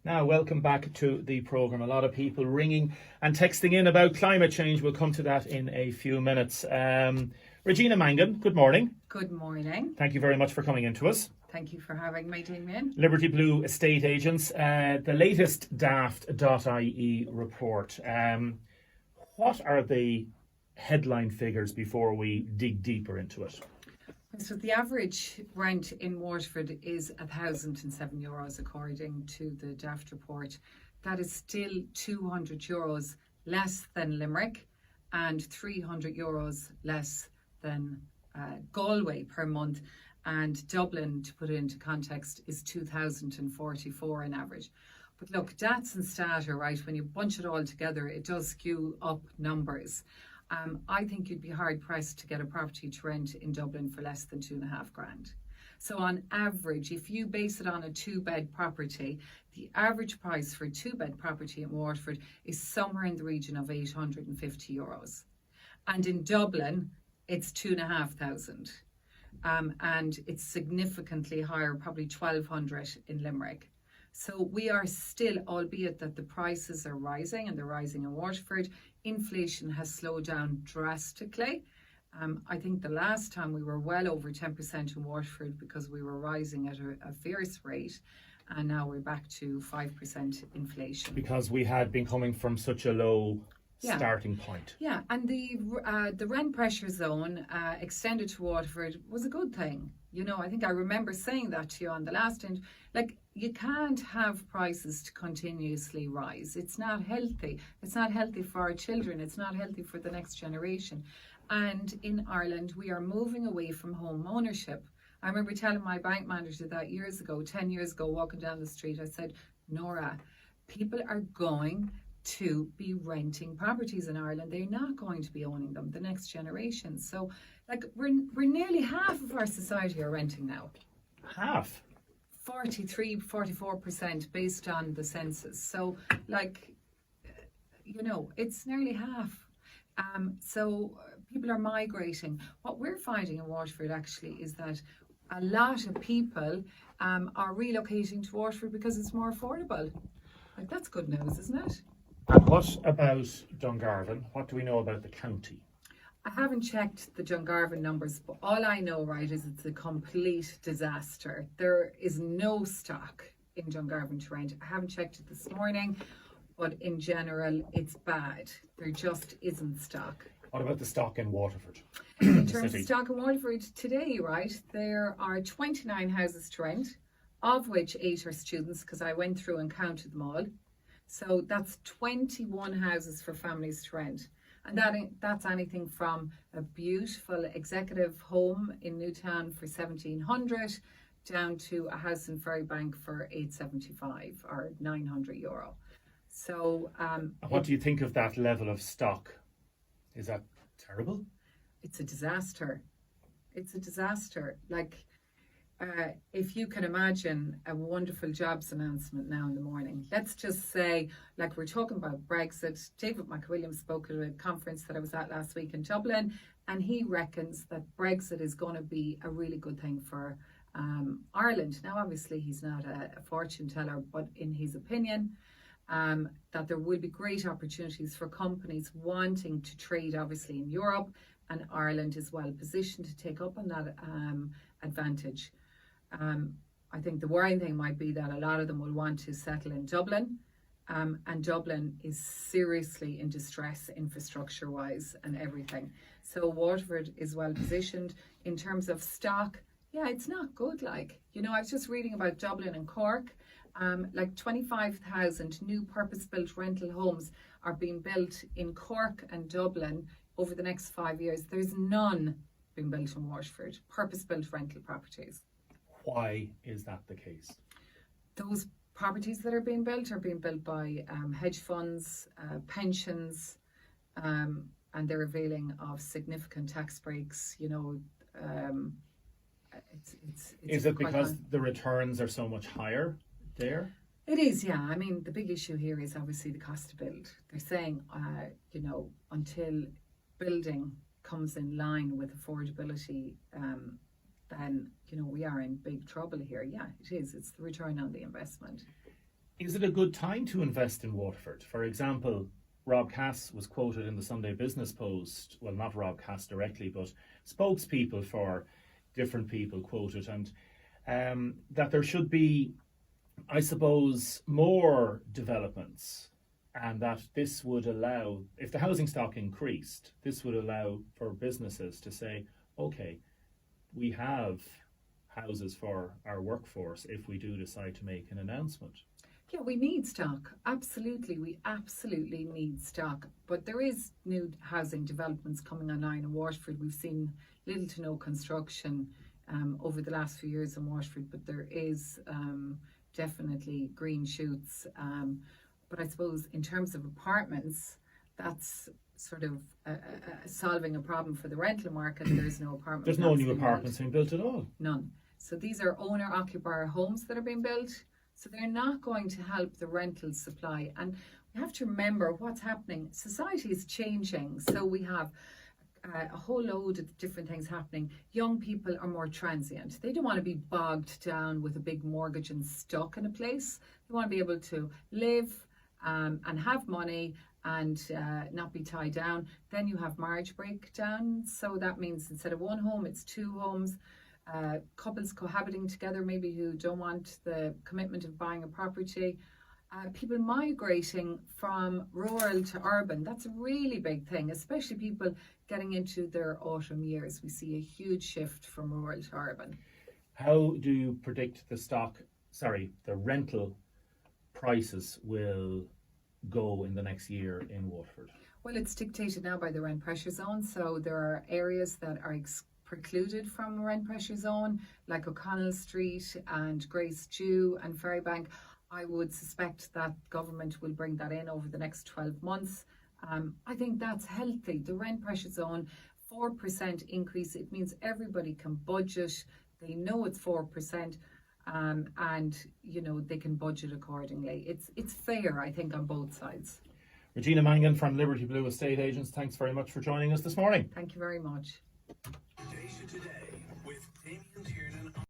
Now, welcome back to the programme. A lot of people ringing and texting in about climate change. We'll come to that in a few minutes. Regina Mangan, good morning. Good morning. Thank you very much for coming in to us. Thank you for having me, Damien. Liberty Blue Estate Agents, the latest Daft.ie report. What are the headline figures before we dig deeper into it? So the average rent in Waterford is €1,007 according to the Daft report. That is still €200 less than Limerick and €300 less than Galway per month. And Dublin, to put it into context, is 2,044 on average. But look, DATs and stat are right. When you bunch it all together, it does skew up numbers. I think you'd be hard pressed to get a property to rent in Dublin for less than $2,500. So on average, if you base it on a 2-bed property, the average price for a 2-bed property in Waterford is somewhere in the region of €850. And in Dublin, it's $2,500. And it's significantly higher, probably $1,200 in Limerick. So we are still, albeit that the prices are rising and they're rising in Waterford, inflation has slowed down drastically. I think the last time we were well over 10% in Waterford because we were rising at a fierce rate, and now we're back to 5% inflation. Because we had been coming from such a low starting point. Yeah, and the rent pressure zone extended to Waterford was a good thing. You know, I think I remember saying that to you on the last end. Like, you can't have prices to continuously rise. It's not healthy. It's not healthy for our children. It's not healthy for the next generation. And in Ireland, we are moving away from home ownership. I remember telling my bank manager that 10 years ago, walking down the street, I said, Nora, people are going to be renting properties in Ireland. They're not going to be owning them, the next generation. So, like, we're nearly half of our society are renting now. Half? 44% based on the census. So, like, you know, it's nearly half. So people are migrating. What we're finding in Waterford actually is that a lot of people are relocating to Waterford because it's more affordable. Like, that's good news, isn't it? And what about Dungarvan? What do we know about the county? I haven't checked the Dungarvan numbers, but all I know, right, is it's a complete disaster. There is no stock in Dungarvan to rent. I haven't checked it this morning, but in general, it's bad. There just isn't stock. What about the stock in Waterford? In terms of stock in Waterford today, right, there are 29 houses to rent, of which 8 are students, because I went through and counted them all. So that's 21 houses for families to rent. And that's anything from a beautiful executive home in Newtown for €1,700 down to a house in Ferrybank for €875 or €900. So, what do you think of that level of stock? Is that terrible? It's a disaster. It's a disaster. Like, if you can imagine a wonderful jobs announcement now in the morning, let's just say, like, we're talking about Brexit. David McWilliams spoke at a conference that I was at last week in Dublin, and he reckons that Brexit is going to be a really good thing for Ireland. Now, obviously, he's not a fortune teller, but in his opinion, that there will be great opportunities for companies wanting to trade, obviously, in Europe, and Ireland is well positioned to take up on that advantage. I think the worrying thing might be that a lot of them will want to settle in Dublin, and Dublin is seriously in distress infrastructure-wise and everything. So Waterford is well positioned in terms of stock. Yeah, it's not good. Like, you know, I was just reading about Dublin and Cork. Like 25,000 new purpose-built rental homes are being built in Cork and Dublin over the next 5 years. There's none being built in Waterford, purpose-built rental properties. Why is that the case? Those properties that are being built by hedge funds, pensions, and they're availing of significant tax breaks. You know, is it because the returns are so much higher there? It is, yeah. I mean, the big issue here is obviously the cost to build. They're saying, you know, until building comes in line with affordability, then, you know, we are in big trouble here. Yeah, it is. It's the return on the investment. Is it a good time to invest in Waterford? For example, Rob Cass was quoted in the Sunday Business Post, well, not Rob Cass directly, but spokespeople for different people quoted, and that there should be, I suppose, more developments, and that this would allow, if the housing stock increased, this would allow for businesses to say, okay, we have houses for our workforce if we do decide to make an announcement. Yeah, we need stock. Absolutely, we absolutely need stock. But there is new housing developments coming online in Waterford. We've seen little to no construction over the last few years in Waterford, but there is definitely green shoots. But I suppose in terms of apartments, that's sort of solving a problem for the rental market. There's no apartments. There's no new apartments being built at all. None. So these are owner-occupier homes that are being built. So they're not going to help the rental supply. And we have to remember what's happening. Society is changing. So we have a whole load of different things happening. Young people are more transient. They don't want to be bogged down with a big mortgage and stuck in a place. They want to be able to live and have money and not be tied down. Then you have marriage breakdown. So that means instead of one home, it's two homes. Couples cohabiting together, maybe who don't want the commitment of buying a property. People migrating from rural to urban. That's a really big thing, especially people getting into their autumn years. We see a huge shift from rural to urban. How do you predict the rental prices will go in the next year in Waterford? Well, it's dictated now by the rent pressure zone. So there are areas that are precluded from a rent pressure zone, like O'Connell Street and Grace Dew and Ferrybank. I would suspect that government will bring that in over the next 12 months. I think that's healthy. The rent pressure zone, 4% increase, it means everybody can budget. They know it's 4%, and they can budget accordingly. It's fair, I think, on both sides. Regina Mangan from Liberty Blue Estate Agents, thanks very much for joining us this morning. Thank you very much. Today.